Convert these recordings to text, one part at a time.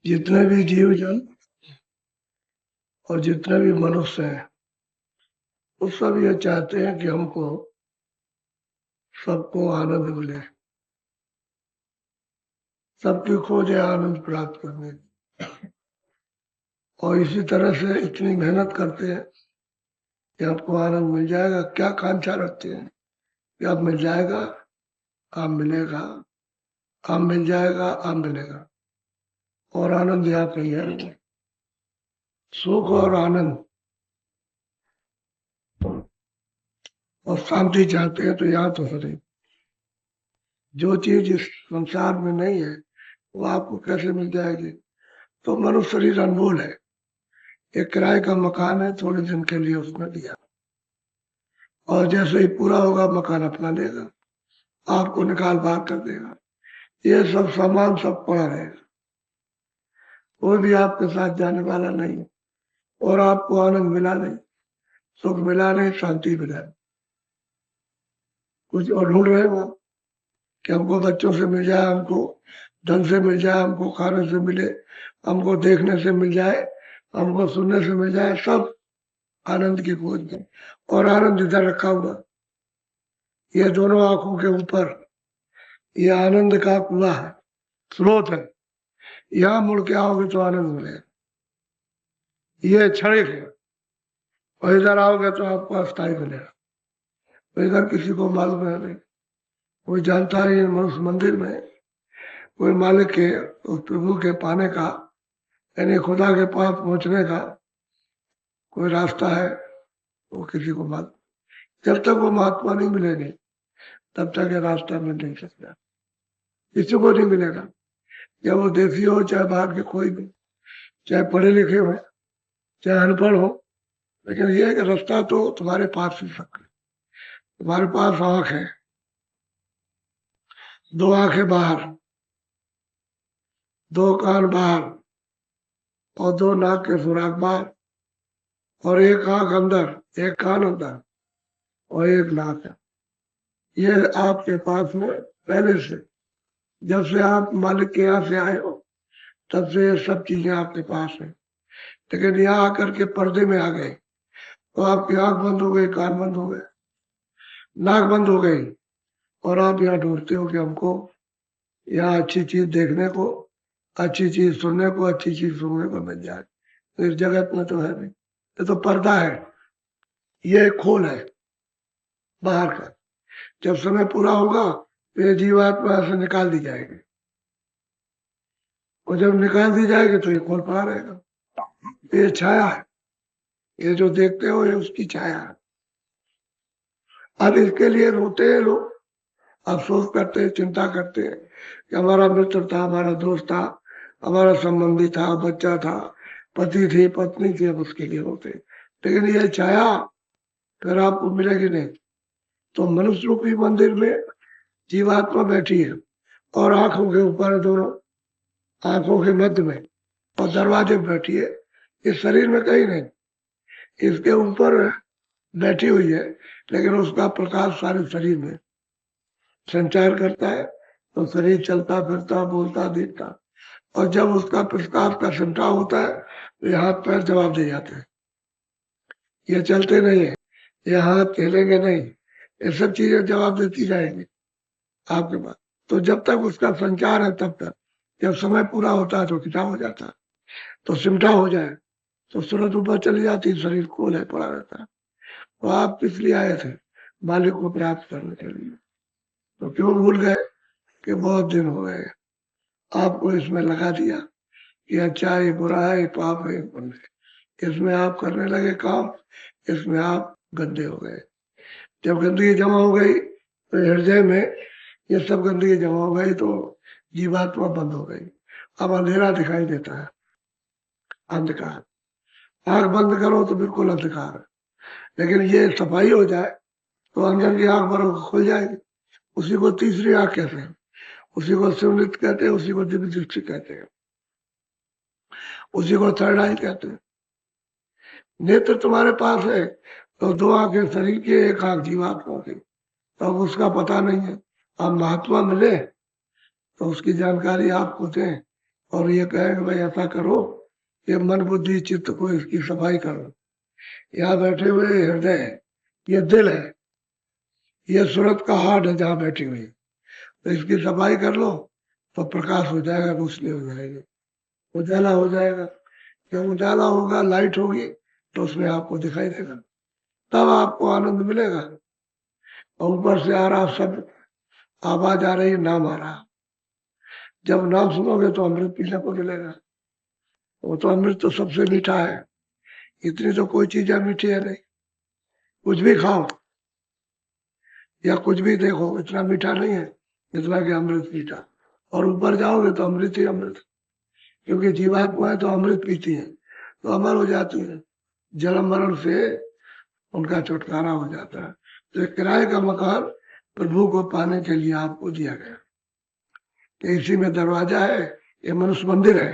जितने भी जीव जन और जितने भी मनुष्य हैं वो सब ये चाहते हैं कि हमको सबको आनंद मिले, सबकी खोज है आनंद प्राप्त करने की। और इसी तरह से इतनी मेहनत करते हैं कि आपको आनंद मिल जाएगा। क्या कांक्षा रखते हैं कि अब मिल जाएगा, अब मिलेगा, अब मिल जाएगा, अब मिलेगा। और आनंद यहाँ पे ही है, सुख और आनंद और शांति चाहते हैं तो यहाँ तो सही। जो चीज इस संसार में नहीं है वो आपको कैसे मिल जाएगी। तो मनुष्य शरीर अनमोल है। एक किराए का मकान है, थोड़े दिन के लिए उसने दिया और जैसे ही पूरा होगा मकान अपना लेगा, आपको निकाल बाहर कर देगा। ये सब सामान सब पड़ा रहेगा, कोई भी आपके साथ जाने वाला नहीं है। और आपको आनंद मिला नहीं, सुख मिला नहीं, शांति मिला नहीं। कुछ और ढूंढ रहे हो कि हमको बच्चों से मिल जाए, हमको धन से मिल जाए, हमको खाने से मिले, हमको देखने से मिल जाए, हमको सुनने से मिल जाए, सब आनंद की खोज में। और आनंद इधर रखा हुआ, ये दोनों आंखों के ऊपर, ये आनंद का कुआं है, स्रोत है। यहाँ मुड़ के आओगे तो आनंद मिलेगा, ये क्षणिक है। और इधर आओगे तो आपको अस्थायी मिलेगा। तो इधर किसी को मालूम है नहीं, कोई जानता है मनुष्य मंदिर में कोई मालिक के, उस प्रभु के पाने का, यानी खुदा के पास पहुंचने का कोई रास्ता है, वो किसी को मालूम। जब तक वो महात्मा नहीं मिलेंगे तब तक ये रास्ता मिल नहीं सकता, किसी को नहीं मिलेगा। चाहे वो देसी हो, चाहे बाहर के कोई भी, चाहे पढ़े लिखे हो, चाहे अनपढ़ हो, लेकिन ये है कि रास्ता तो तुम्हारे पास ही सकता है। तुम्हारे पास आंख है, दो आंखें बाहर, दो कान बाहर और दो नाक के सुराख बाहर, और एक आंख अंदर, एक कान अंदर और एक नाक है। ये आपके पास में पहले से, जब से आप मालिक के यहाँ से आए हो तब से ये सब चीजें आपके पास है। लेकिन यहाँ आकर के पर्दे में आ गए तो आपकी आंख बंद हो गई, कान बंद हो गए, नाक बंद हो गई, और आप यहाँ ढूंढते हो कि हमको यहाँ अच्छी चीज देखने को, अच्छी चीज सुनने को, अच्छी चीज सुनने को मिल जाए। तो इस जगत में तो है नहीं, ये तो पर्दा है, ये खोल है बाहर का। जब समय पूरा होगा तो ये जीवात्मा से निकाल दी जाएगी, और जब निकाल दी जाएगी तो ये खोल पड़ा रहेगा। ये छाया है, ये जो देखते हो ये उसकी छाया है। अब इसके लिए रोते हैं लोग, अफसोस करते हैं, चिंता करते हैं कि हमारा मित्र था, हमारा दोस्त था, हमारा संबंधी था, बच्चा था, पति थी, पत्नी थी, अब उसके लिए रोते। लेकिन ये छाया फिर आपको मिलेगी नहीं। तो मनुष्य रूपी मंदिर में जीवात्मा बैठी है और आंखों के ऊपर, दोनों आंखों के मध्य में, और दरवाजे पे बैठी है। इस शरीर में कहीं नहीं, इसके ऊपर बैठी हुई है, लेकिन उसका प्रकाश सारे शरीर में संचार करता है। तो शरीर चलता फिरता, बोलता, दिखता। और जब उसका प्रस्ताव का सिमटा होता है तो ये हाथ पैर जवाब दे जाते हैं। ये चलते नहीं है, ये हाथ हिलेंगे नहीं, ये सब चीजें जवाब देती जाएंगी आपके पास। तो जब तक उसका संचार है तब तक, जब समय पूरा होता है तो खिंचाव हो जाता है, तो सिमटा हो जाए तो सूरत ऊपर चली जाती, शरीर खोल है पड़ा रहता है। तो आप किस लिए आए थे? मालिक को प्राप्त करने के लिए। तो क्यों भूल गए कि बहुत दिन हो गए, आपको इसमें लगा दिया कि अच्छा है, बुरा है, पाप है, पुण्य है। इसमें आप करने लगे काम, इसमें आप गंदे हो गए। जब गंदगी जमा हो गई तो हृदय में ये सब गंदगी जमा हो गई तो जीवात्मा बंद हो गई। अब अंधेरा दिखाई देता है, अंधकार। आंख बंद करो तो बिल्कुल अंधकार है, लेकिन ये सफाई हो जाए तो अंदर की आंख बरोबर खुल जाएगी। उसी को तीसरी आंख कहते हैं, उसी को शिवलित कहते हैं, उसी को दिव्य दृष्टि कहते हैं, उसी को थर्ड आई कहते हैं। नेत्र तुम्हारे पास है तो दो आंखें शरीर की, एक आंख जीवात्मा की, तो अब उसका पता नहीं है। अब महात्मा मिले तो उसकी जानकारी आपको दें और ये कहेंगे भाई ऐसा करो, ये मन बुद्धि चित्त को इसकी सफाई करो। यहाँ बैठे हुए हृदय है, ये दिल है, ये सूरत का हार्ट है जहाँ बैठी हुई, तो इसकी सफाई कर लो तो प्रकाश हो जाएगा, रोशनी हो जाएगी, उजाला हो जाएगा। जब उजाला होगा, लाइट होगी, तो उसमें आपको दिखाई देगा, तब आपको आनंद मिलेगा। और ऊपर से आ रहा सब आवाज आ रही, नाम आ रहा, जब नाम सुनोगे तो अमृत पीने को मिलेगा। वो तो अमृत तो सबसे मीठा है, इतनी तो कोई चीज मीठी है नहीं। कुछ भी खाओ या कुछ भी देखो, इतना मीठा नहीं है जितना कि अमृत मीठा। और ऊपर जाओगे तो अमृत ही अमृत, क्योंकि जीवात्माएं तो अमृत पीती हैं तो अमर हो जाती है, जन्म मरण से उनका छुटकारा हो जाता है। तो एक किराए का मकान प्रभु को पाने के लिए आपको दिया गया, कि इसी में दरवाजा है, ये मनुष्य मंदिर है,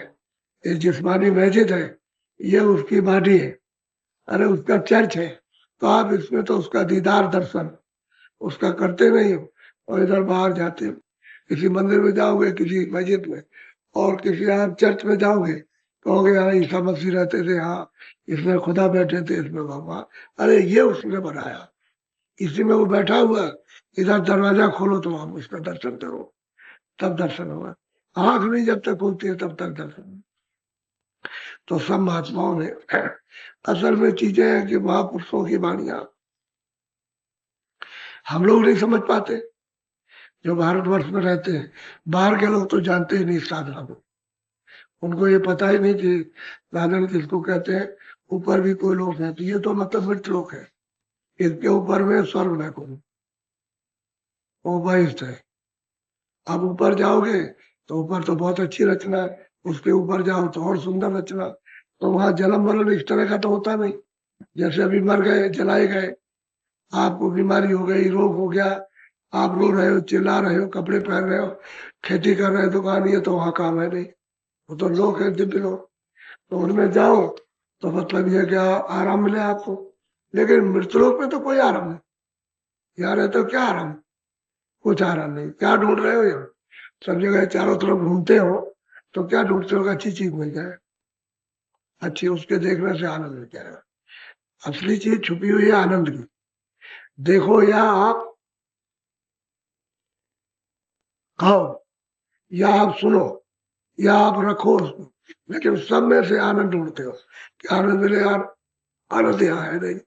ये जिस्मानी मस्जिद है, ये उसकी बाडी है, अरे उसका चर्च है, तो आप इसमें तो उसका दीदार दर्शन उसका करते नहीं हो, और इधर बाहर जाते हो। किसी मंदिर में जाओगे, किसी मस्जिद में, और किसी आप चर्च में जाओगे, कहोगे हाँ ईसा मसीह रहते थे, हाँ इसमें खुदा बैठे थे, इसमें भगवान, अरे ये उसने बनाया, इसी में वो बैठा हुआ। इधर दरवाजा खोलो तो आप उसका दर्शन करो, तब दर्शन होगा। आंख नहीं जब तक खुलती है तब तक दर्शन। तो सब महात्माओं ने असल में चीजें हैं कि महापुरुषों की वाणियां हम लोग नहीं समझ पाते, जो भारतवर्ष में रहते हैं। बाहर के लोग तो जानते ही नहीं साधना को, उनको ये पता ही नहीं कि साधन किसको कहते हैं। ऊपर भी कोई लोग हैं, तो ये तो मतलब मृत लोग है, इसके ऊपर में स्वर्ग में कोई वो बहिष्ठ है। आप ऊपर जाओगे तो ऊपर तो बहुत अच्छी रचना है, उसके ऊपर जाओ तो और सुंदर रचना। तो वहां जन्म मरण इस तरह का तो होता नहीं, जैसे अभी मर गए, जलाए गए, आपको बीमारी हो गई, रोग हो गया, आप रो रहे हो, चिल्ला रहे हो, कपड़े पहन रहे हो, खेती कर रहे हो, दुकान, ये तो वहां काम है नहीं, वो तो लोग है, दिव्य लोग। तो उनमें जाओ तो मतलब ये क्या आराम मिले आपको। लेकिन मृतलोक में तो कोई आराम नहीं, यहाँ रहते हो क्या आराम, कुछ आराम नहीं। क्या ढूंढ रहे हो यहाँ, सब जगह चारों तरफ घूमते हो तो क्या ढूंढते हो, अच्छी चीज मिल जाए, अच्छी उसके देखने से आनंद मिल जाएगा। असली चीज छुपी हुई है आनंद की, देखो या आप खाओ, या आप सुनो, या आप रखो उसको, लेकिन सब में से आनंद ढूंढते हो कि आनंद मिले यार, आनंद यहाँ है नहीं।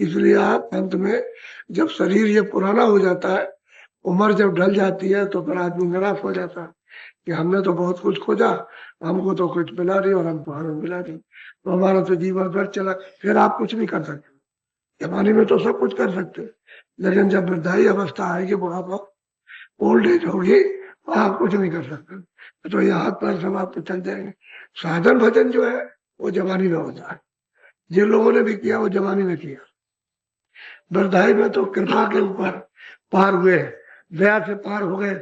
इसलिए आप अंत में जब शरीर ये पुराना हो जाता है, उम्र जब ढल जाती है, तो फिर आदमी निराश हो जाता है कि हमने तो बहुत कुछ खोजा, हमको तो कुछ मिला नहीं और हमको आनंद मिला नहीं, तो हमारा तो जीवन व्यर्थ चला। फिर आप कुछ नहीं कर सकते। जवानी में तो सब कुछ कर सकते, लेकिन जब वृद्धाई अवस्था आएगी, बुढ़ापा, ओल्ड एज होगी, तो आप कुछ नहीं कर सकते। तो ये हाथ पैर सब आपके चल जाएंगे। साधन भजन जो है वो जवानी में होता है, जिन लोगों ने भी किया वो जवानी में किया। वृद्धाई में तो कृपा के ऊपर पार हुए, दया से पार हो गए,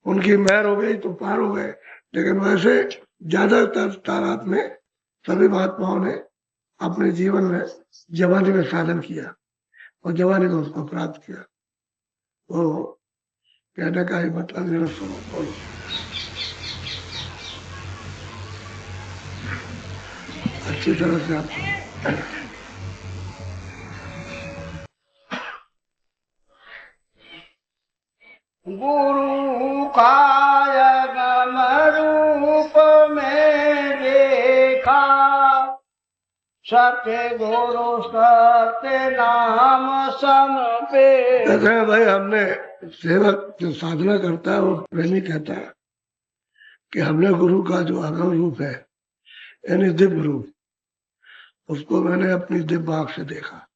उनकी मेहर हो गई तो पार हो गए। लेकिन वैसे ज्यादातर तादाद में सभी महात्माओं ने अपने जीवन में जवानी में साधन किया और जवानी में उसको प्राप्त किया। तो कहने का ही मतलब मेरा सुनो, अच्छी तरह से आप गुरु कायगम रूप में देखा, सत्य गुरु सत्य नाम सम पे। कहते हैं भाई, हमने सेवक जो साधना करता है वो प्रेमी कहता है कि हमने गुरु का जो आगम रूप है, यानी दिव्य रूप, उसको मैंने अपनी दिव्य आंख से देखा,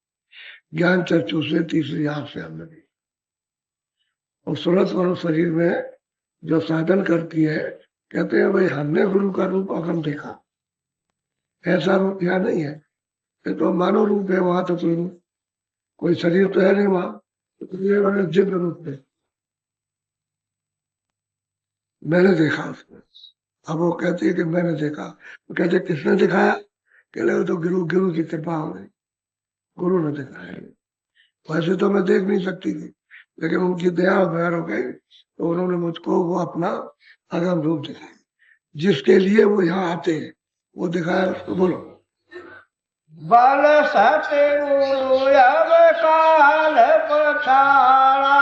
ज्ञान चक्षु से, तीसरी आंख से हमने देखा। और सूरत वालों शरीर में जो साधन करती है, कहते हैं भाई हमने गुरु का रूप अगम देखा, ऐसा रूप यहाँ नहीं है, ये तो मानव रूप है, वहां तो कोई शरीर तो है नहीं वहां, तो ये मैंने दिव्य रूप में मैंने देखा उसको। अब वो कहती है कि मैंने देखा, तो कहते किसने दिखाया, कह रहे तो गुरु गुरु की कृपा हो गई, गुरु ने दिखाया। वैसे तो मैं देख नहीं सकती थी, लेकिन उनकी दया और प्यार हो गई, तो उन्होंने मुझको वो अपना अगम रूप दिखाया। जिसके लिए वो यहाँ आते हैं, वो दिखाया उसको। बोलो। बल सतगुरु अब काल पछाड़ा,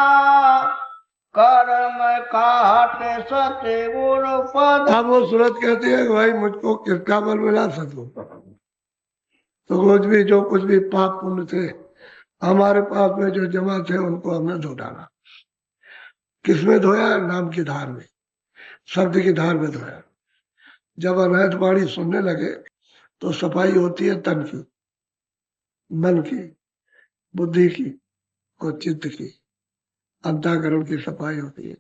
कर्म काट सतगुरु पद। अब वो सूरत कहती है कि भाई मुझको किसका बल मिला? सतगुरु। तो कुछ भी पाप पुण्य थे हमारे पास में जो जमा थे, उनको हमने धो डाला। किसमें धोया? नाम की धार में, शब्द की धार में धोया। जब अनहद वाणी सुनने लगे तो सफाई होती है तन की, मन की, बुद्धि की और चित्त की, अंतःकरण की सफाई होती है।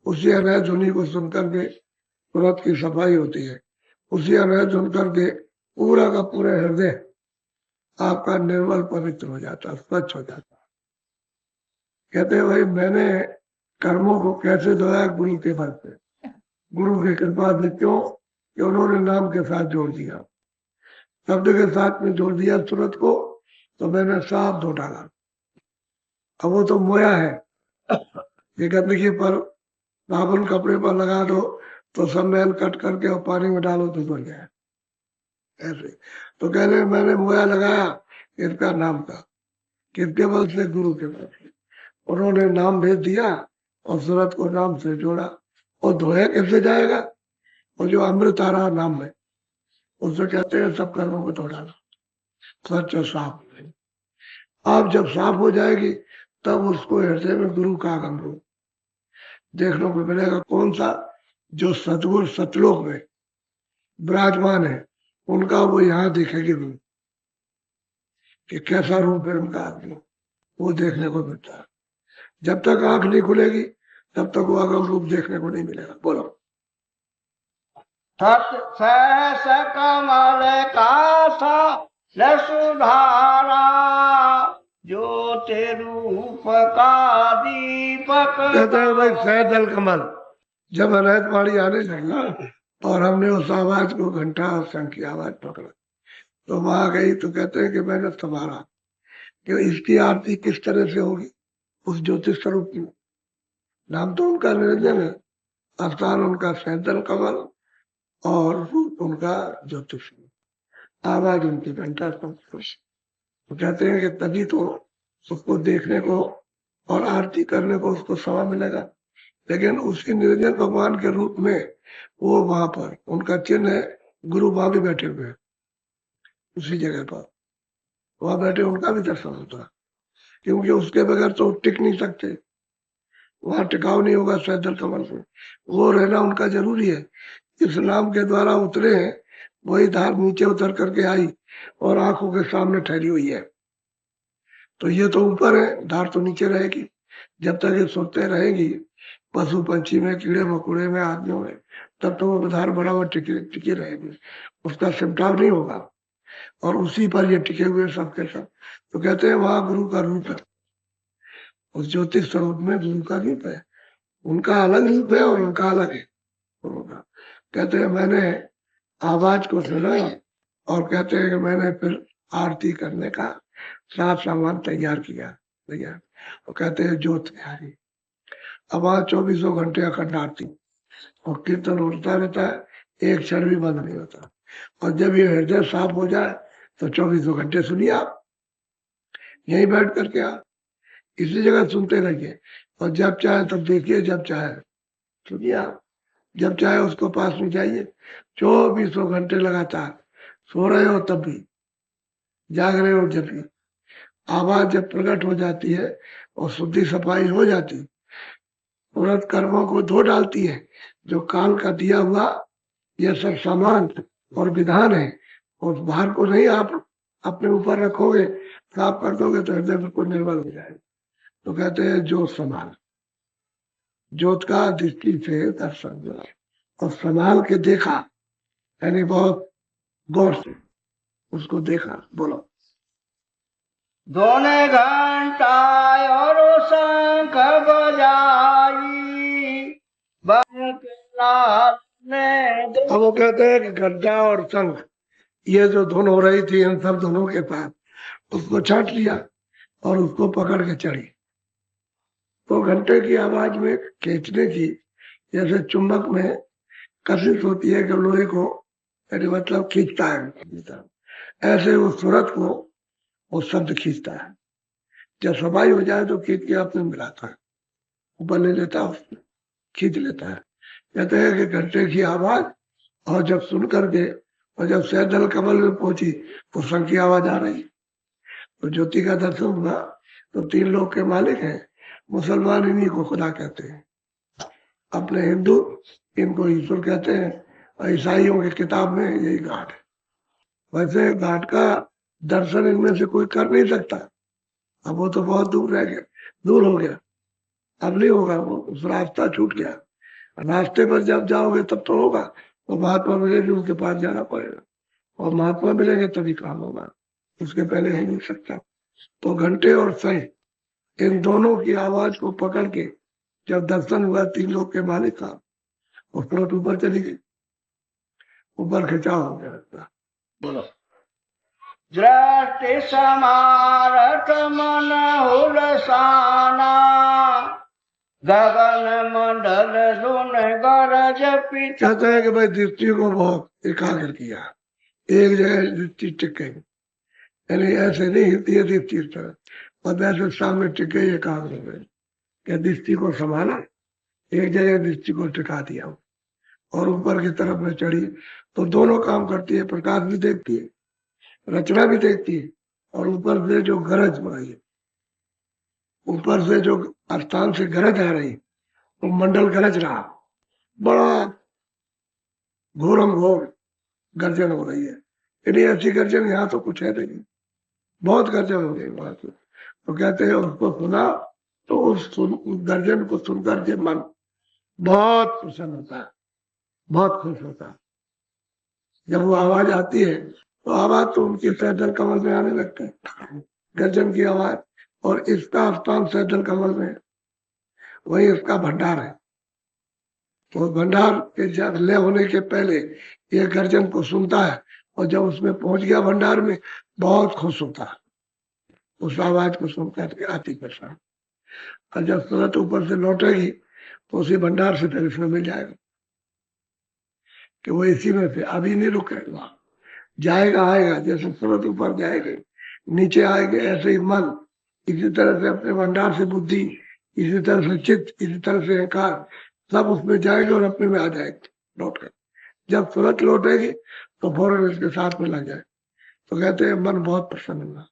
उसी अनहद ध्वनि को सुनकर के तुरंत की सफाई होती है। उसी अनहद सुनकर के पूरा का पूरा हृदय आपका निर्मल पवित्र हो जाता, स्वच्छ हो जाता। कहते हैं भाई मैंने कर्मों को कैसे धोया? गुरु के बल से, गुरु की कृपा से। क्यों? कि उन्होंने नाम के साथ जोड़ दिया, शब्द के साथ में जोड़ दिया सूरत को, तो मैंने साफ धो डाला। अब वो तो मोया है, ये गंदगी पर साबुन कपड़े पर लगा दो तो सब मैल कट करके और पानी में डालो तो धुल जाए। ऐसे तो कह रहे मैंने मोया लगाया इनका नाम का, किसके बल से? गुरु के बल से। उन्होंने नाम भेज दिया और सूरत को नाम से जोड़ा। और धोया कैसे जाएगा? और जो अमृत आ रहा नाम में, उससे कहते हैं सब कर्मों को धो डाला, स्वच्छ और साफ। आप जब साफ हो जाएगी तब उसको हृदय में गुरु का आगम रूप देखने को मिलेगा। कौन सा? जो सतगुरु सतलोक में विराजमान है, उनका वो यहाँ देखेगी रूप, कि कैसा रूप है उनका आदमी, वो देखने को मिलता है। जब तक आंख नहीं खुलेगी तब तक वो आगम रूप देखने को नहीं मिलेगा। बोलो। सत सहस कमल कासा सुधारा, ज्योति रूप का दीपक। कहते हैं भाई सैदल कमल। जब अनहद वाणी आने लगा और हमने उस आवाज को, घंटा और शंख की आवाज पकड़ा, तो वहां गई तो कहते हैं कि मैंने संभाला कि इसकी आरती किस तरह से होगी। उस ज्योतिष स्वरूप की, नाम तो उनका निरंजन है, स्थान उनका सैदल कमल और रूप उनका ज्योतिष, आवाज उनकी घंटा शंख। तो कहते हैं कि तभी तो उसको देखने को और आरती करने को उसको समय मिलेगा। लेकिन उसी निरंजन भगवान के रूप में वो वहां पर, उनका चिन्ह है, गुरु वहां भी बैठे हुए हैं, उसी जगह पर वहां बैठे, उनका भी दर्शन होता है। क्योंकि उसके बगैर तो टिक नहीं सकते, वहां टिकाव नहीं होगा सैदल कमल से। वो रहना उनका जरूरी है। इस नाम के द्वारा उतरे हैं, वही धार नीचे उतर करके आई और आंखों के सामने ठहरी हुई है। तो ये तो ऊपर है, धार तो नीचे रहेगी। जब तक ये सोते रहेगी पशु पंछी में, कीड़े मकोड़े में, आदमियों में, तब तो वो धार बराबर टिकी रहेगी, उसका सिमटाव नहीं होगा। और उसी पर ये टिके हुए सबके सब। तो कहते हैं वहां गुरु का रूप है, उस ज्योतिष स्वरूप में गुरु का रूप है। उनका अलग रूप है और उनका अलग है गुरु का। कहते हैं मैंने आवाज को सुना और कहते हैं कि मैंने फिर आरती करने का साफ सामान तैयार किया। तैयार और कहते हैं ज्योत तैयारी। अब वहां 24 घंटे अखंड आरती और कीर्तन होता रहता है, एक क्षण भी बंद नहीं होता। और जब ये हृदय साफ हो जाए तो 24 घंटे सुनिए आप, यहीं बैठ करके आप इसी जगह सुनते रहिए। और जब चाहे तब देखिए, जब चाहे सुनिए आप, जब चाहे उसको पास में जाइए। 24 घंटे लगातार, सो रहे हो तब भी, जाग रहे हो जब भी, आवाज जब प्रकट हो जाती है और शुद्धि सफाई हो जाती, तुरंत कर्मों को धो डालती है। जो काल का दिया हुआ यह सब सामान और विधान है, उस भार को नहीं आप अपने ऊपर रखोगे, साफ कर दोगे तो हृदय बिल्कुल निर्मल हो जाएगा। तो कहते हैं ज्योत संभाल, ज्योत का दृष्टि से दर्शन दिया और संभाल के देखा, यानी बहुत गौर से उसको देखा। बोलो। दोने घंटा और शंख बजाई, बंक लाल ने। अब वो कहते हैं कि घंटा और शंख, ये जो धुन हो रही थी इन सब धुनों के साथ, उसको छाट लिया और उसको पकड़ के चढ़ी। तो घंटे की आवाज में खींचने की, जैसे चुंबक में कशिश होती है कि लोहे को यानी मतलब खींचता है, ऐसे उस सूरत को वो शब्द खींचता है। जब सफाई हो जाए तो खींच के अपने मिलाता है, ऊपर ले लेता है, उसमें खींच लेता है। कहते हैं कि घंटे की आवाज और जब सुन करके और जब सैदल कमल में पहुंची तो शंख की आवाज आ रही, तो ज्योति का दर्शन हुआ। तो 3 लोक के मालिक हैं, मुसलमान इन्हीं को खुदा कहते हैं, अपने हिंदू इनको ईश्वर कहते हैं, और ईसाइयों की किताब में यही घाट है। वैसे घाट का दर्शन इनमें से कोई कर नहीं सकता, अब वो तो बहुत दूर रह गया, दूर हो गया, अब नहीं होगा, वो उस रास्ता छूट गया। रास्ते पर जब जाओगे तब तो होगा, तो महात्मा मिलेंगे उनके पास जाना पड़ेगा, और महात्मा मिलेंगे तभी काम होगा, उसके पहले हो नहीं सकता। तो घंटे और सही इन दोनों की आवाज को पकड़ के जब दर्शन हुआ 3 लोग के मालिक का, वो फ्लोट ऊपर चली गई, ऊपर खिंचाव हो गया। बोलो। दृष्टि समारठ मन हुलसाना, गगन मंडल सुन गरज पिता। कहते हैं कि भाई दृष्टि को बहुत एकाग्र किया, एक जगह दृष्टि टिक गई, यानी ऐसे नहीं हिलती है दृष्टि इस तरह, और वैसे सामने टिक गई, एकाग्र हो गई। क्या दृष्टि को संभाला, एक जगह दृष्टि को टिका दिया और ऊपर की तरफ में चढ़ी, तो दोनों काम करती है, प्रकाश भी देखती है, रचना भी देखती है, और ऊपर से जो गरज बढ़ी है, ऊपर से जो स्थान से गरज आ रही, तो मंडल गरज रहा, बड़ा घोरम घोर गर्जन हो रही है। यानी ऐसी गर्जन यहाँ तो कुछ है नहीं, बहुत गर्जन हो गई वहां से। तो कहते हैं उसको सुना, तो उस गर्जन को सुनकर के मन बहुत प्रसन्न होता है, बहुत खुश होता है। जब वो आवाज आती है तो आवाज तो उनकी सैदल कमल में आने लगता है, गर्जन की आवाज, और इसका स्थान सैदल कमल में, वही इसका भंडार है। तो भंडार के जब लय होने के पहले ये गर्जन को सुनता है, और जब उसमें पहुंच गया भंडार में, बहुत खुश होता है उस आवाज को सुनकर के आती प्रसाद। और जब सूरत ऊपर से लौटेगी तो उसी भंडार से फिर इसमें मिल जाएगा, कि वो इसी में से अभी नहीं रुकेगा, जाएगा आएगा, जैसे सूरत ऊपर जाएगा नीचे आएंगे, ऐसे ही मन इसी तरह से अपने भंडार से बुद्धि, इसी तरह से चित्त, इसी तरह से अहंकार, सब उसमें जाएंगे और अपने में आ जाएंगे लौट कर। जब सूरत लौटेगी तो फौरन इसके साथ में लग जाए। तो कहते हैं मन बहुत प्रसन्न हुआ,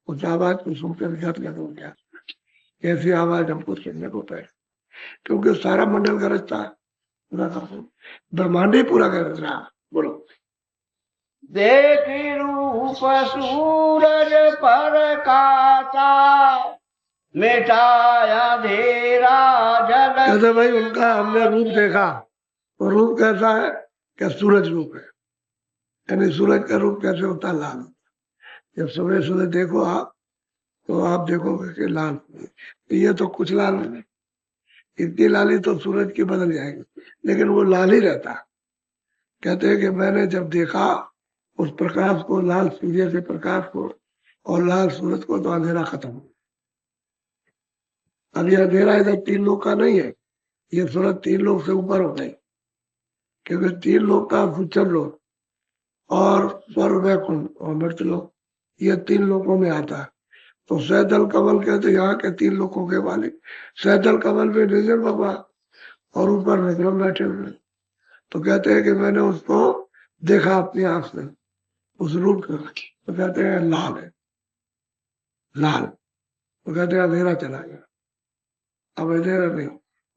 उस आवाज को सुनकर गदगद हो गया। कैसी आवाज हमको सुनने को पाए, क्योंकि सारा मंडल गरजता है, पूरा ब्रह्मांड ही पूरा गरज रहा। बोलो। देखी रूप सूरज पर काता, मिटाया अंधेरा जल। कहते भाई उनका हमने रूप देखा, तो रूप कैसा है, क्या सूरज रूप है, यानी सूरज का रूप कैसे होता है, लाल। जब सुबह सुबह देखो आप, तो आप देखोगे कि लाल, तो ये तो कुछ लाल नहीं, इतनी लाली तो सूरज की बदल जाएगी, लेकिन वो लाल ही रहता है। कहते हैं कि मैंने जब देखा उस प्रकाश को, लाल सूर्य के प्रकाश को और लाल सूरज को, तो अंधेरा खत्म। अब ये अंधेरा इधर 3 लोग का नहीं है, ये सूरज 3 लोग से ऊपर हो गई, क्योंकि 3 लोग का उच्चर लोग और स्वर्ग वैकुंठ और मृत लोग, ये 3 लोगों में आता है। तो सैदल कमल कहते यहाँ के 3 लोगों के मालिक, सैदल कमल में निर्जन भगवान और ऊपर विक्रम बैठे हुए। तो कहते हैं कि मैंने उसको देखा अपनी आंख से, उस रूप को, तो कहते हैं लाल है, लाल। तो कहते हैं अंधेरा चला गया, अब अंधेरा नहीं,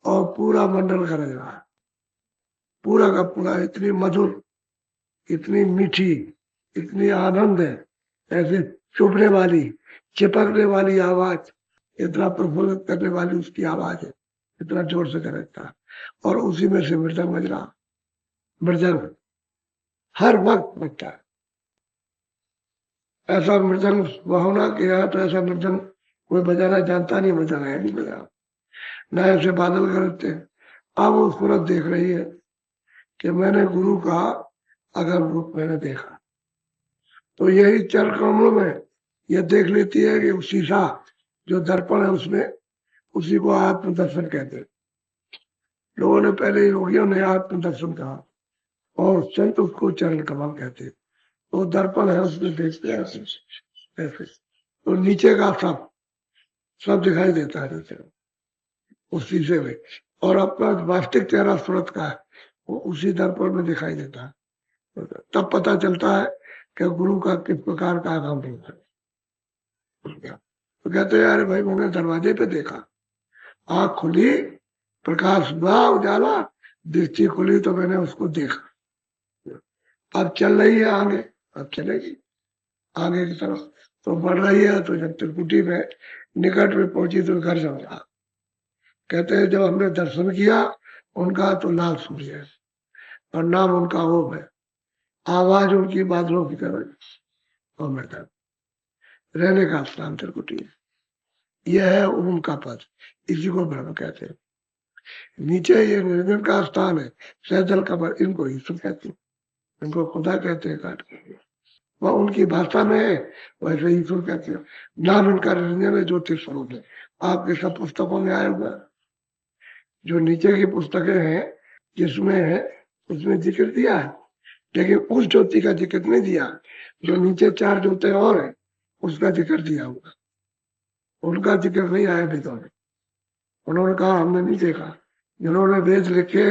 और पूरा मंडल गरज रहा है, पूरा का पूरा, इतनी मधुर, इतनी मीठी, इतनी आनंद है, ऐसे चुभने वाली, चिपकने वाली आवाज, इतना प्रफुल्लित करने वाली उसकी आवाज है, इतना जोर से गरजता है। और उसी में से मृदंग बज रहा, मृदंग हर वक्त बजता है। ऐसा मृदंग होना कि यहाँ तो ऐसा मृदंग कोई बजाना जानता नहीं, बजाना है नहीं बजा, न ऐसे बादल गरजते। अब वो सूरत देख रही है कि मैंने गुरु का अगर रूप मैंने देखा, तो यही चर कमलों में यह देख लेती है कि शीशा जो दर्पण है उसमें, उसी को आत्म दर्शन कहते हैं। लोगों ने पहले, योगियों ने आत्म दर्शन कहा, और संत उसको चरण कमल कहते हैं। तो दर्पण है, उसमें देखते हैं ऐसे, तो नीचे का सब दिखाई देता है नीचे उस शीशे में, और अपना वास्तविक चेहरा सूरत का है वो उसी दर्पण में दिखाई देता है। तब पता चलता है कि गुरु का किस प्रकार का काम होता है। तो कहते हैं अरे भाई मैंने दरवाजे पे देखा, आँख खुली, प्रकाश हुआ, उजाला, दृष्टि खुली तो मैंने उसको देखा। अब चल रही है आगे, अब चलेगी आगे की तरफ, तो बढ़ रही है। तो जब त्रिकुटी में निकट में पहुंची तो घर समझा। कहते हैं जब हमने दर्शन किया उनका तो लाल सूर्य है और नाम उनका ओम है, आवाज उनकी बादलों की तरह, और मैं रहने का स्थान त्रिकुटी है। यह है ओम का पद, इसी को ब्रह्म कहते हैं। नीचे ये निरंजन का स्थान है, सहजल कमल, इनको ईश्वर कहते हैं, इनको खुदा कहते हैं काट के। वह उनकी भाषा में है, वैसे ईश्वर कहते हैं। नाम इनका निरंजन है, ज्योतिष स्वरूप है। आपके सब पुस्तकों में आया हुआ, जो नीचे की पुस्तकें हैं जिसमें है उसमें जिक्र दिया है, लेकिन उस ज्योति का जिक्र नहीं दिया। जो नीचे 4 ज्योति और है उसका जिक्र दिया हुआ, उनका जिक्र नहीं आया वेदों में। उन्होंने कहा हमने नहीं देखा, जिन्होंने वेद लिखे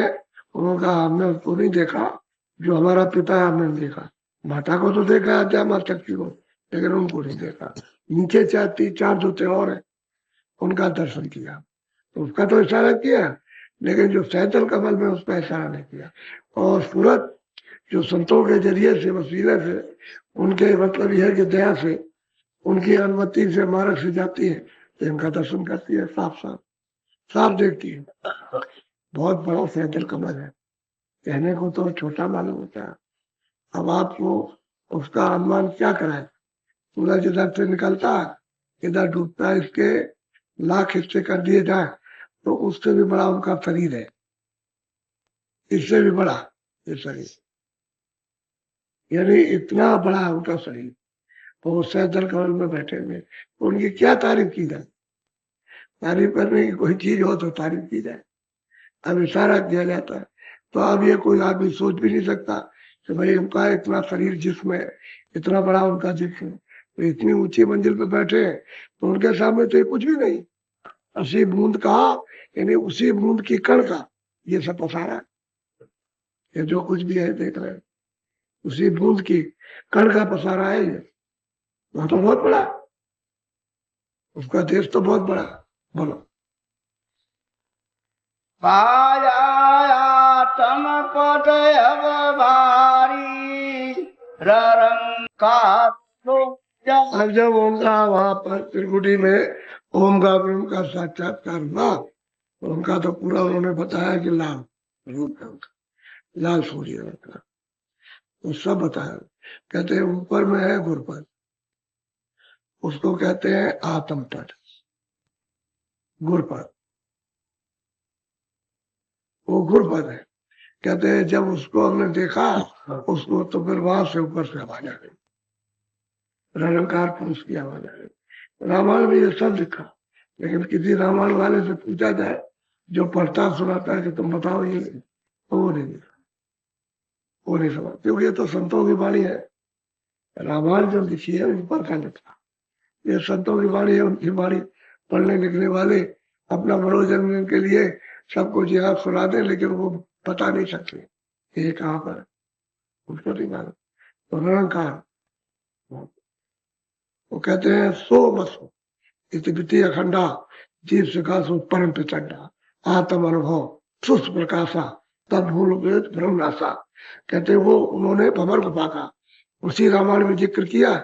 उन्होंने कहा हमने उसको नहीं देखा, जो हमारा पिता है हमने नहीं देखा। माता को तो देखा है, माता शक्ति को, लेकिन उनको नहीं देखा। नीचे 4 ज्योति और है उनका दर्शन किया, तो उसका तो इशारा किया, लेकिन जो सहजल कमल में उसका इशारा नहीं किया। और सूरत जो संतों के जरिए से, वसीले से, उनके मतलब यह कि दया से, उनकी अनुमति से मार्ग से जाती है, तो इनका दर्शन करती है, साफ देखती है। बहुत बड़ा सहजल कमल है, कहने को तो छोटा मालूम होता है। अब आपको उसका अनुमान क्या कराए, सूरज इधर से निकलता है इधर डूबता है, इसके लाख हिस्से कर दिए जाए तो उससे भी बड़ा उनका शरीर है, इससे भी बड़ा ये शरीर, यानी इतना बड़ा उनका शरीर। तो वो सहजल कमल में बैठे हुए, उनकी क्या तारीफ की जाए। तारीफ करने की कोई चीज हो तो तारीफ की जाए, अब इशारा किया जाता है। तो अब ये कोई आदमी सोच भी नहीं सकता कि भाई उनका इतना शरीर जिसमें इतना बड़ा उनका जिस्म, तो इतनी ऊंची मंजिल पे बैठे तो उनके सामने तो ये कुछ भी नहीं। उसी बूंद का, यानी उसी बूंद की कण का ये सब पसारा है, ये जो कुछ भी है देख रहे हैं, उसी बूंद की कण का पसारा है ये। वो तो बहुत बड़ा, उसका देश तो बहुत बड़ा। बोलो पाया तम पट अब भारी रंकार। अब जब उनका वहां पर त्रिकुटी में ओम का ब्रह्म का साक्षात्कार हुआ, तो उनका तो पूरा उन्होंने बताया कि लाल रूप है उनका, लाल सूर्य है उनका, तो सब बताया। कहते हैं ऊपर में है गुरपद, उसको कहते हैं आत्म तट, गुरपद, वो गुरपद है। कहते हैं जब उसको हमने देखा उसको, तो फिर वहां से ऊपर से आवाज आ गई, रंकार पुरुष की आवाज आ गई। रामायण में ये सब लिखा, लेकिन किसी रामायण वाले से पूछा जाए जो पढ़ता सुनाता है कि तुम बताओ ये, तो वो नहीं लिखा, वो नहीं समझ, क्योंकि ये तो संतों की वाणी है। रामायण जो लिखी है ऊपर का लिखा, ये संतों की वाणी है, उनकी वाणी पढ़ने लिखने वाले अपना मनोरंजन के लिए सबको जिहाद सुना दे, लेकिन वो बता नहीं सकते ये कहाँ पर है, उसको नहीं मालूम। तो निरंकार वो कहते हैं सो बसो इति अखंडा जीव सुखासु परम प्रचंडा आत्म अनुभव सुस्त प्रकाशा तब भूल वेद ब्रह्मनाशा। कहते वो उन्होंने भंवर को पाका, उसी रामायण में जिक्र किया,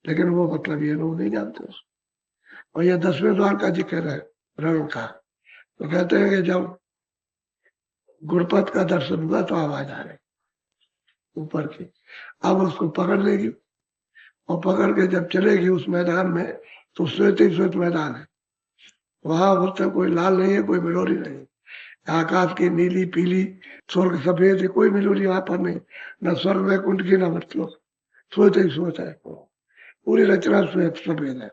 लेकिन वो मतलब ये लोग नहीं जानते। और ये 10वें द्वार का जिक्र है रण का। तो कहते हैं कि जब गुरपत का दर्शन हुआ तो आवाज आ रही ऊपर की, अब उसको पकड़ लेगी, और पकड़ के जब चलेगी उस मैदान में, तो श्वेत ही श्वेत मैदान है, वहां मतलब कोई लाल नहीं है, कोई मिलोरी नहीं, आकाश की नीली पीली, स्वर्ग सफेद है, कोई मिलोरी वहां पर नहीं, न स्वर्ग में कुंड की न मतलब, श्वेत ही श्वेत है, पूरी रचना श्वेत सफेद है।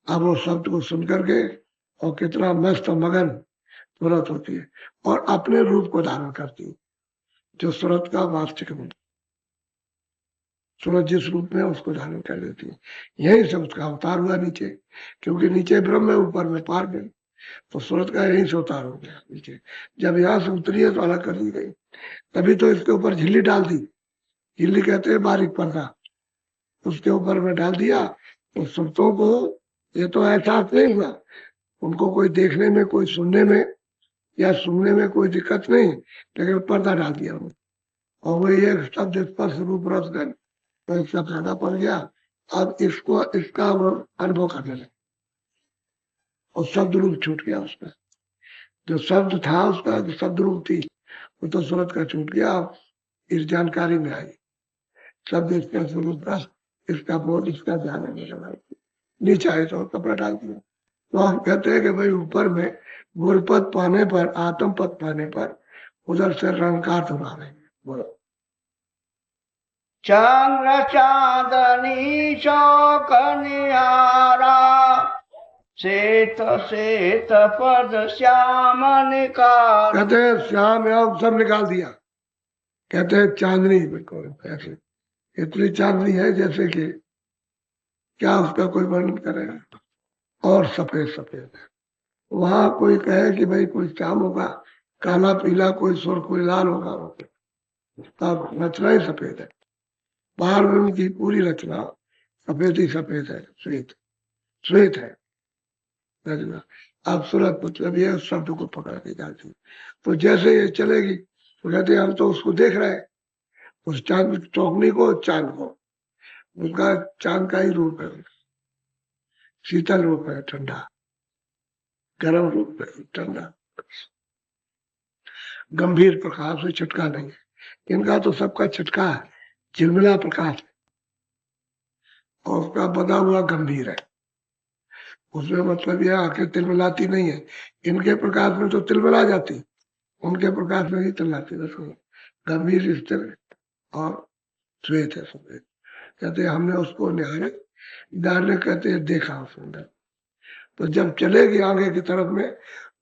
अब वो शब्द को सुन करके और कितना मस्त मगन तुरंत होती है, और अपने रूप को धारण करती है। जो सूरत का वास्तविक रूप, सूरत जिस रूप में उसको धारण कर लेती है, यही से उसका अवतार हुआ नीचे, क्योंकि नीचे ब्रह्म है, ऊपर में पार में, तो सूरत का यही से अवतार हो गया नीचे। जब यहाँ से उतरी है तो अलग कर दी गई, तभी तो इसके ऊपर झिल्ली डाल दी, झिल्ली कहते हैं बारीक पर्दा, उसके ऊपर में डाल दिया, तो सुरतों को ये तो एहसास नहीं हुआ, उनको कोई देखने में, कोई सुनने में या सुनने में कोई दिक्कत नहीं, लेकिन पर्दा डाल दिया उन्होंने, और वो ये शब्द स्पर्श रूप रस गंध, तो इसका फायदा पड़ गया। अब इसको, इसका वो अनुभव करने लगे, और शब्द रूप छूट गया उसका, जो शब्द था उसका, जो शब्द रूप थी, वो तो सूरत का छूट गया। इस जानकारी में आई शब्द इसका स्वरूप रस, इसका बोध, इसका ध्यान है, नीचे आए तो कपड़ा डाल दिया। तो हम कहते हैं कि भाई ऊपर में गुरपद पाने पर, आत्म पद पाने पर उधर से रंगकार सुना रहे हैं। बोलो। चंद्र चांदनी चौक निहारा, श्वेत श्वेत पद श्याम निकार। कहते हैं श्याम याम सब निकाल दिया, कहते हैं चांदनी, बिल्कुल ऐसे इतनी चांदनी है जैसे कि क्या उसका कोई वर्णन करेगा, और सफेद सफेद है। वहां कोई कहे कि भाई कोई श्याम होगा, काला पीला, कोई सुर, कोई लाल होगा, तब रचना ही सफेद है, बाहर में उनकी पूरी रचना सफेद ही सफेद है, श्वेत श्वेत है रचना। अब सूरत मतलब ये उस शब्द को पकड़ के जाती है, तो जैसे ये चलेगी तो कहते हैं हम तो उसको देख रहे हैं, उस चांद चौकनी को, चांद को, उनका चांद का ही रूप है, शीतल रूप है, ठंडा, गर्म रूप है, ठंडा, गंभीर प्रकाश से छटका नहीं है, इनका तो सबका छटका है, झिलमिला प्रकाश है, और उसका बना हुआ गंभीर है, उसमें मतलब यह आंखें तिलमिलाती नहीं है, इनके प्रकाश में तो तिलमिला जाती, उनके प्रकाश में ही तिलमिलाती, गंभीर स्थिर और श्वेत है, सफेद। कहते हैं हमने उसको निहारे, निहारने कहते हैं देखा सुंदर। तो जब चलेगी आगे की तरफ में,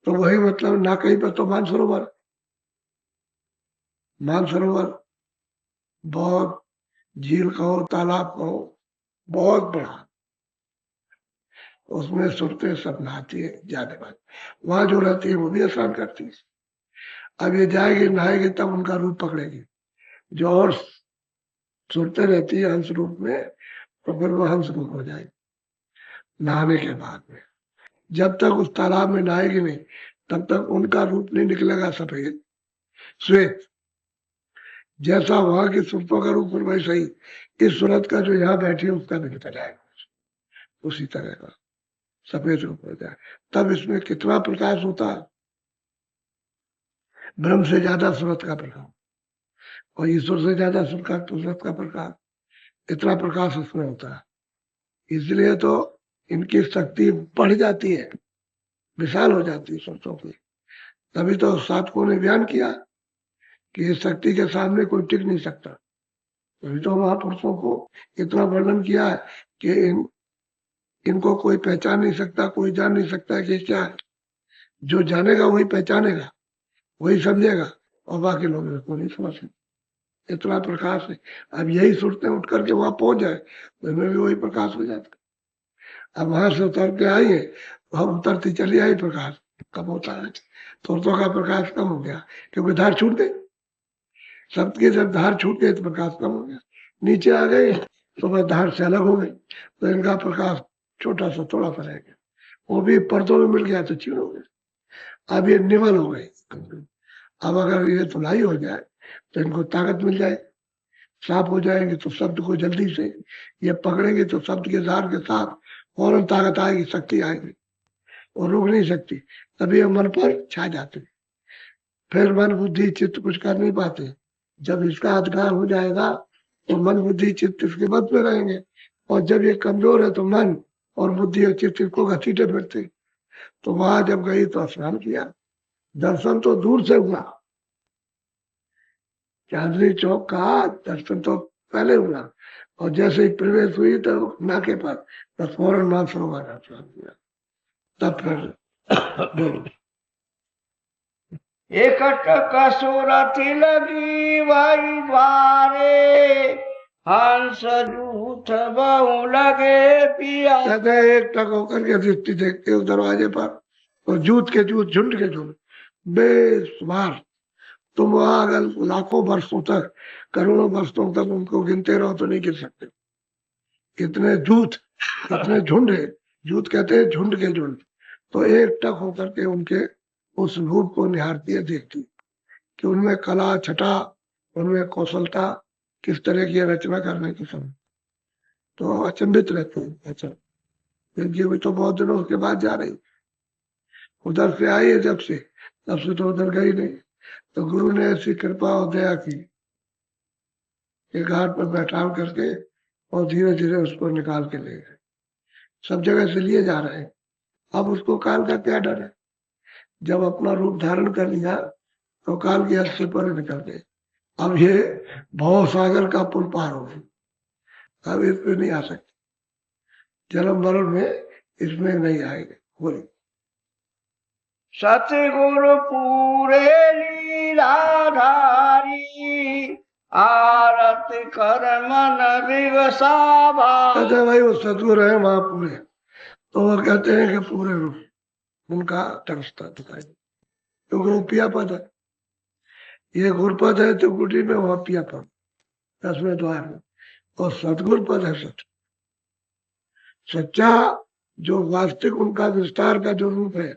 तो वही मतलब ना कहीं पर तो मानसरोवर, मानसरोवर बहुत, झील कहो, तालाब कहो, बहुत बड़ा, उसमें सुरते सब नहाती है जाने बाद, वहां जो रहती है वो भी स्नान करती है। अब ये जाएगी नहाएगी तब उनका रूप पकड़ेगी, जो और सुरते रहती है हंस रूप में, तो फिर वो हंस रूप हो जाएगी नहाने के बाद में। जब तक उस तालाब में नहाएगी नहीं, तब तक उनका रूप नहीं निकलेगा सफेद श्वेत, जैसा वहां की सुरतों का रूप वैसा ही इस सूरत का जो यहाँ बैठी है उसका भी निकल जाएगा, उसी तरह का सफेद रूप हो जाए। तब इसमें कितना प्रकाश होता है, ब्रह्म से ज्यादा सूरत का प्रकाश, और ईश्वर से ज्यादा सूरत का प्रकाश, इतना प्रकाश उसमें होता है। इसलिए तो इनकी शक्ति बढ़ जाती है, विशाल हो जाती है सूरतों की। तभी तो साधकों ने बयान किया कि इस शक्ति के सामने कोई टिक नहीं सकता। तभी तो महापुरुषों को इतना वर्णन किया है कि इनको कोई पहचान नहीं सकता, कोई जान नहीं सकता कि क्या है। जो जानेगा वही पहचानेगा, वही समझेगा, और बाकी लोग इसको नहीं समझ सकते, इतना प्रकाश है। अब यही सुरतें उठ करके वहां पहुंच जाए तो इनमें भी वही प्रकाश हो जाता। अब वहां से उतर के आई है तो हम उतरती चली आई, प्रकाश कम होता है, सुरतों का प्रकाश कम हो गया, क्योंकि धार छूट गई, शब्द की जब धार छूट गई तो प्रकाश कम हो गया। नीचे आ गई तो वह धार से अलग हो गई, तो इनका प्रकाश छोटा सा, थोड़ा सा रह गया, वो भी पर्दों में मिल गया तो क्षीण हो गया। अब ये निमल हो गई, अब अगर ये धुलाई हो जाए तो इनको ताकत मिल जाए, साफ हो जाएंगे तो शब्द को जल्दी से ये पकड़ेंगे, तो शब्द के धार के साथ फौरन ताकत आएगी, शक्ति आएगी, और रुक नहीं सकती, तभी मन पर छा जाते। फिर मन बुद्धि चित्त कुछ कर नहीं पाते। जब इसका अधिकार हो जाएगा तो मन बुद्धि चित्त इसके बद में रहेंगे, और जब ये कमजोर है तो मन और बुद्धि और चित्त को घसीटे फिरते। तो वहां जब गई तो स्नान किया, दर्शन तो दूर से हुआ, चांदनी चौक का दर्शन तो पहले हुआ, और जैसे ही प्रवेश हुई तो नाके पर तो फौरन मानसरोवर स्नान किया, तब फिर बोलो। एकट कसुरति लगी वही द्वारे, हंस जूठ बहु लगे पिया। कहते हैं एक टक होकर के दृष्टि देखते हो दरवाजे पर, और जूत के जूत, झुंड के झुंड, बेशुमार। तुम वहां अगर लाखों वर्षों तक, करोड़ों वर्षों तक उनको गिनते रहो तो नहीं गिन सकते। इतने जूत, इतने झुंड है। जूत कहते हैं झुंड के झुंड। तो एक टक होकर के उनके उस रूप को निहारती है, देखती कि उनमें कला छटा, उनमें कौशलता किस तरह की रचना करने की समय। तो अचंभित रहते हैं। अच्छा, क्योंकि वो तो बहुत दिनों के बाद जा रही, उधर से आई है जब से, तब से तो उधर गई नहीं। तो गुरु ने ऐसी कृपा और दया की कि घाट पर बैठा करके और धीरे धीरे उसको निकाल के ले गए। सब जगह से लिए जा रहे हैं। अब उसको काल का क्या डर है? जब अपना रूप धारण कर लिया तो काल की हद से परे निकल गए। अब ये भव सागर का पुल पार हो गई, अब इस पे नहीं आ सकते। जन्म मरण में इसमें नहीं आएंगे। बोलिए। सतगुरु पूरे लीलाधारी, आरत कर मन विवसावा। कहते हैं भाई वो सदगुरु है वहां पूरे, तो वो कहते हैं कि पूरे रूप उनका तरसता दिखाई, क्योंकि वो पिया पद है। ये गुरुपद है तो गुटी में, वहां पिया पद 10वें द्वार में, और सदगुरु पद है सच, सच्चा जो वास्तविक उनका विस्तार का जो रूप है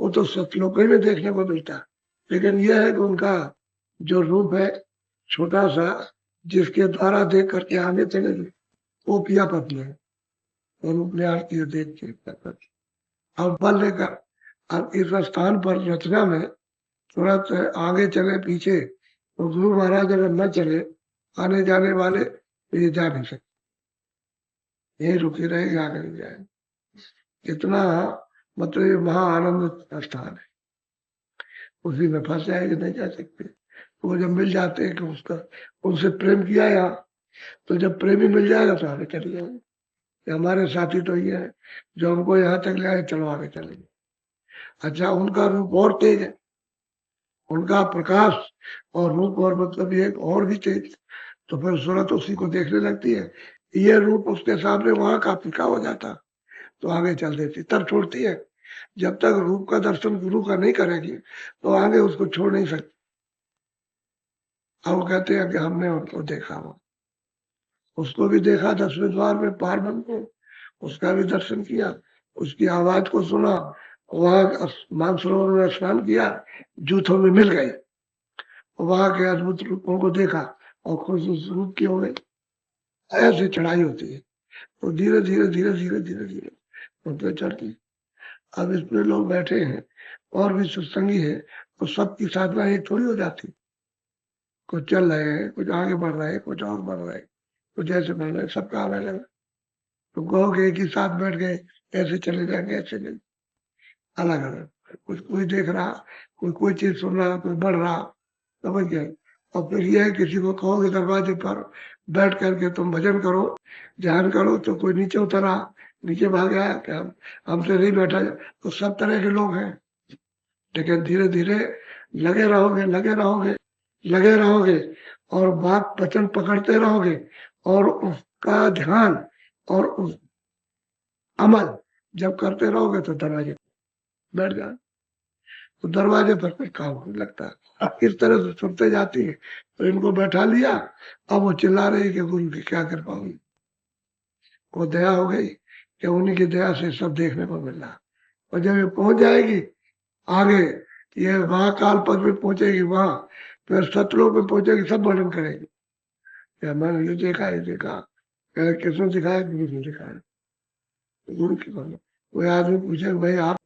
वो तो सतलोक में देखने को मिलता है। लेकिन यह है कि उनका जो रूप है छोटा सा, जिसके द्वारा देख करके आगे चले गए, वो पिया पद में है। और अपने आरती देख के अब बल लेकर अब इस स्थान पर रचना में तुरंत आगे चले पीछे, तो गुरु महाराज अगर न चले, आने जाने वाले, तो ये जा नहीं सकते, यही रुके रहे, आगे नहीं जाए। इतना मतलब ये महा आनंद स्थान है, उसी में फंस जाएंगे, नहीं जा सकते। वो जब मिल जाते हैं कि उसका उनसे प्रेम किया यहाँ, तो जब प्रेमी मिल जाएगा तो आगे चले जाएंगे। हमारे साथी तो ये है जो हमको यहाँ तक ले आए, चलो आगे चलेंगे। अच्छा, उनका रूप और तेज है, उनका प्रकाश और रूप और मतलब ये और भी तेज, तो फिर सूरत उसी को देखने लगती है। ये रूप उसके सामने वहां का फीका हो जाता तो आगे चल देती, तब छोड़ती है। जब तक रूप का दर्शन गुरु का नहीं करेगी तो आगे उसको छोड़ नहीं सकती। अब वो कहते हैं कि हमने उनको देखा, वो उसको भी देखा 10वें द्वार में पारबन को, उसका भी दर्शन किया, उसकी आवाज को सुना, वहां मानसरोवर में स्नान किया, जूथों में मिल गई, वहां के अद्भुत रूपों को देखा और खुश उस रूप की हो गई। ऐसी चढ़ाई होती है। तो धीरे धीरे धीरे धीरे धीरे धीरे ऊपर चढ़ती। अब इसमें लोग बैठे हैं और भी सत्संगी है, तो सबकी साधना एक थोड़ी हो जाती। कुछ चल रहे हैं, कुछ आगे बढ़ रहे हैं, कुछ और बढ़ रहे हैं, कुछ ऐसे बढ़ रहे हैं, सबका अलग अलग। तो कहोगे एक ही साथ बैठ गए ऐसे चले जाएंगे, ऐसे नहीं, अलग अलग। कुछ कोई देख रहा, कोई कोई चीज सुन रहा, कोई बढ़ रहा, समझ गए। और फिर यह है किसी को कहोगे दरवाजे पर बैठ करके तुम भजन करो, ध्यान करो, तो कोई नीचे उतरा, नीचे भाग आया कि हम हमसे नहीं बैठा जाए, तो सब तरह के लोग हैं। लेकिन धीरे धीरे लगे रहोगे, लगे रहोगे, लगे रहोगे, और बात वचन पकड़ते रहोगे, और उसका ध्यान और उस अमल जब करते रहोगे तो दरवाजे बैठ जाए, तो दरवाजे पर कोई काम नहीं लगता। इस तरह से सुनते जाती है। तो इनको बैठा लिया, अब वो चिल्ला रही कि गुरु की क्या कृपा हुई, वो दया हो गई कि उन्हीं की दया से सब देखने को मिल रहा। और जब ये पहुंच जाएगी आगे, ये महाकाल पद में पहुंचेगी, वहां फिर सतलोक में पहुंचेगी, सब वर्णन करेगी कि मैंने ये देखा, ये देखा। किसने दिखाया? गुरु ने दिखाया। गुरु की बात। कोई आदमी पूछे भाई आप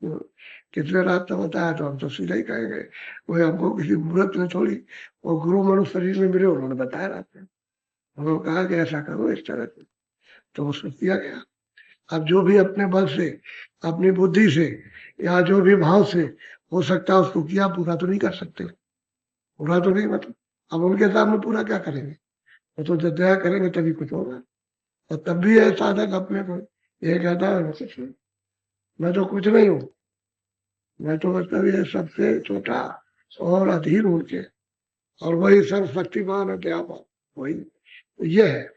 कितने रात तक बताया, तो हम तो सीधा ही कहेंगे कोई हमको किसी मुहूर्त में छोड़ी, और गुरु मनुष्य शरीर में मिले, उन्होंने बताया रात में, उन्होंने कहा कि ऐसा करो इस तरह से, तो उसको किया गया। अब जो भी अपने बल से, अपनी बुद्धि से, या जो भी भाव से हो सकता है उसको किया, पूरा तो नहीं कर सकते, पूरा तो नहीं, मतलब अब उनके सामने पूरा क्या करेंगे, वो तो जब दया करेंगे तभी कुछ होगा। और तब भी है साधक अपने को ये कहता है मैं तो कुछ नहीं हूँ, मैं तो मतलब ये सबसे छोटा और अधीन उनके, और वही सर्वशक्तिमान है दयावान, वही ये है।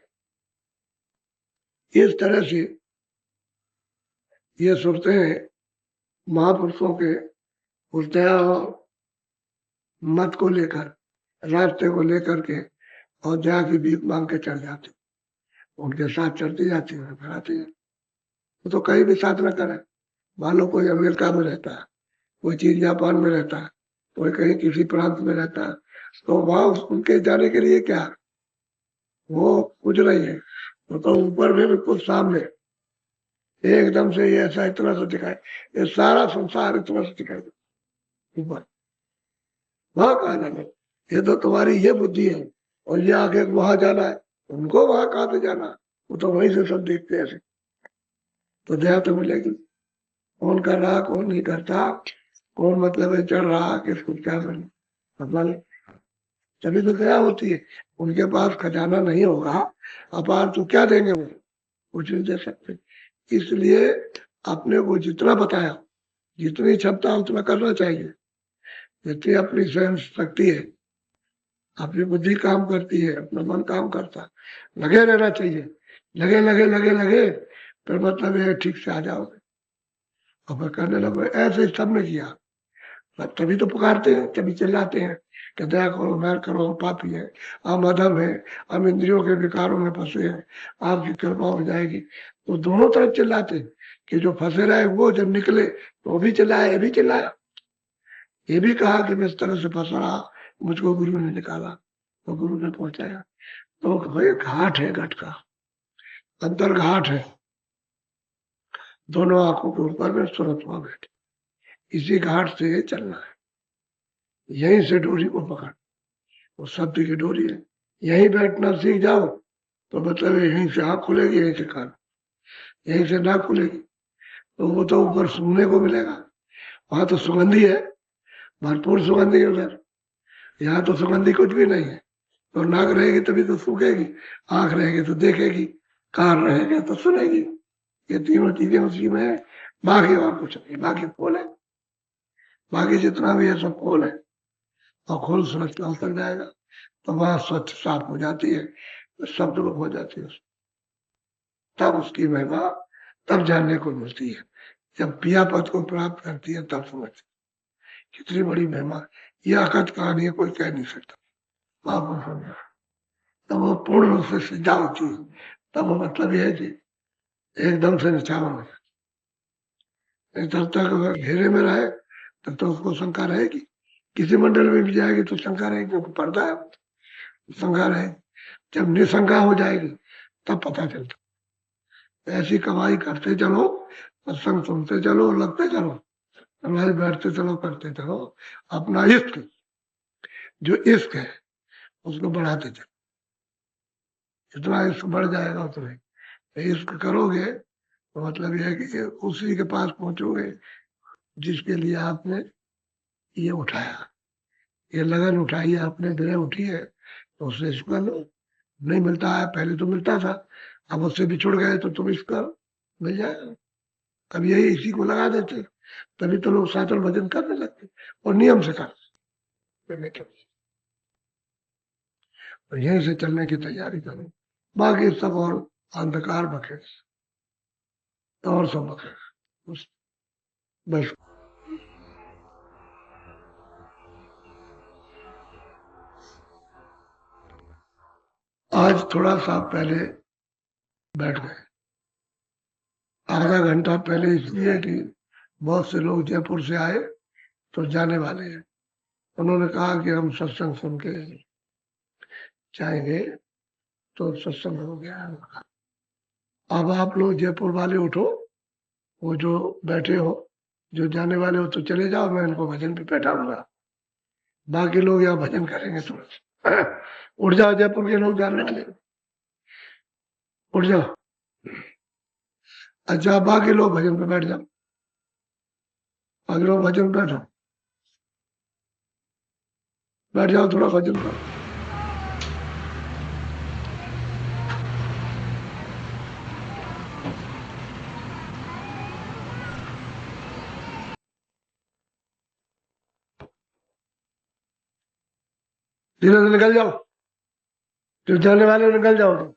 इस तरह से ये सूरतें महापुरुषों के उस दया और मत को लेकर, रास्ते को लेकर के, और दया की भीख मांग के चढ़ जाते, उनके साथ चलती जाती है, बढ़ाती है। वो तो कहीं भी साधना करे, मान लो कोई अमेरिका में रहता है, कोई चीन जापान में रहता है, कोई कहीं किसी प्रांत में रहता है, तो वहां उनके जाने के लिए क्या, वो कुछ नहीं है, वो तो ऊपर में बिल्कुल सामने एकदम से ये ऐसा इतना से दिखाए, ये सारा संसार इतना से दिखाई दे ऊपर, वहां कहा जाना, ये तो तुम्हारी ये बुद्धि है, और ये आगे वहां जाना है, उनको वहां कहा पे जाना, वो तो वहीं से सब देखते हैं ऐसे। तो दया तो मिलेगी, कौन कर रहा कौन नहीं करता, कौन मतलब है चढ़ रहा किसको क्या करना, मतलब तभी तो दया होती है। उनके पास खजाना नहीं होगा अपार, तो क्या देंगे वो, कुछ नहीं दे सकते। इसलिए अपने को जितना बताया, जितनी क्षमता उतना करना चाहिए, जितनी अपनी स्वयं शक्ति है, अपनी बुद्धि काम करती है, अपना मन काम करता है, लगे रहना चाहिए, लगे लगे लगे लगे, फिर मतलब ये ठीक से आ जाओगे, और फिर करने लगो। ऐसे सबने किया, तभी तो पुकारते हैं, तभी चिल्लाते हैं कि दया करो, मेहर करो, हम पापी है, हम अधम है, हम इंद्रियों के विकारों में फंसे हैं, आपकी कृपा हो जाएगी। तो दोनों तरफ चिल्लाते हैं कि जो फंसे रहे वो जब निकले तो वो भी चिल्लाया, ये भी चिल्लाया, ये भी कहा कि मैं इस तरह से फंसा रहा, मुझको गुरु ने निकाला, तो गुरु ने पहुंचाया। तो भाई घाट है, घट का अंतर घाट है, दोनों आंखों के ऊपर में सुरत्मा बैठे, इसी घाट से चलना है, यहीं से डोरी को पकड़, वो शब्द की डोरी है, यहीं बैठना सीख जाओ तो मतलब यहीं से आँख खुलेगी, यहीं से कान, यहीं से नाक खुलेगी, तो वो तो ऊपर सूंघने को मिलेगा, वहां तो सुगंधी है, भरपूर सुगंधी है उधर, यहाँ तो सुगंधी कुछ भी नहीं है। तो नाक रहेगी तभी तो सूखेगी, आंख रहेगी तो देखेगी, कान रहेगा तो सुनेगी, ये तीनों चीजें उसी में है, बाकी और कुछ नहीं, बाकी फूल है, बाकी जितना भी है सब फूल है, और खोल सूरज काल तक जाएगा तो वहां स्वच्छ साफ हो जाती है, शब्द रूप हो जाती है, तब उसकी महिमा तब जानने को मिलती है, जब पिया पद को प्राप्त करती है तब समझ, कितनी बड़ी महिमा, यह अकथ कहानी है, कोई कह नहीं सकता। आप समझा, तब वो पूर्ण रूप से सिद्धा होती है, तब वो मतलब यह है कि एकदम से निछावर हो जाए, जब तक अगर घेरे में रहे तब तो उसको शंका रहेगी, किसी मंडल में भी जाएगी तो शंका रहेगी, क्योंकि पर्दा है, शंका रहेगी, जब निशंका हो जाएगी तब पता चलता। ऐसी कमाई करते चलो, सत्संग सुनते चलो, लगते चलो, हमारे बैठते चलो, करते चलो, अपना इश्क, जो इश्क है उसको बढ़ाते चलो, जितना इश्क बढ़ जाएगा उतना इश्क करोगे तो मतलब यह है कि उसी के पास पहुंचोगे जिसके लिए आपने ये उठाया, ये लगन उठाई है आपने, ग्रह उठी है, तो उससे इश्क कर लो। नहीं मिलता है, पहले तो मिलता था, अब उससे बिछुड़ गए तो तुम इश्क करो, मिल जाएगा। अब यही इसी को लगा देते, तभी तो लोग सातल भजन करने लगते, और नियम से कर, तो यहीं से चलने की तैयारी करो, बाकी सब और अंधकार बखे, और सब बखे, बस। आज थोड़ा सा पहले बैठ गए, आधा घंटा पहले, इसलिए कि बहुत से लोग जयपुर से आए तो जाने वाले हैं, उन्होंने कहा कि हम सत्संग सुन के जाएंगे, तो सत्संग हो गया। अब आप लोग जयपुर वाले उठो, वो जो बैठे हो, जो जाने वाले हो तो चले जाओ, मैं इनको भजन पे बैठाऊंगा, बाकी लोग यहाँ भजन करेंगे थोड़ा। उठ जाओ, जयपुर के लोग जाने वाले, उठ जाओ। अच्छा, बाकी लोग भजन पे बैठ जाओ, बाकी लोग भजन पे बैठो, बैठ जाओ, थोड़ा भजन करो। धीरे से निकल जाओ, जो जाने वाले हो निकल जाओ तुम।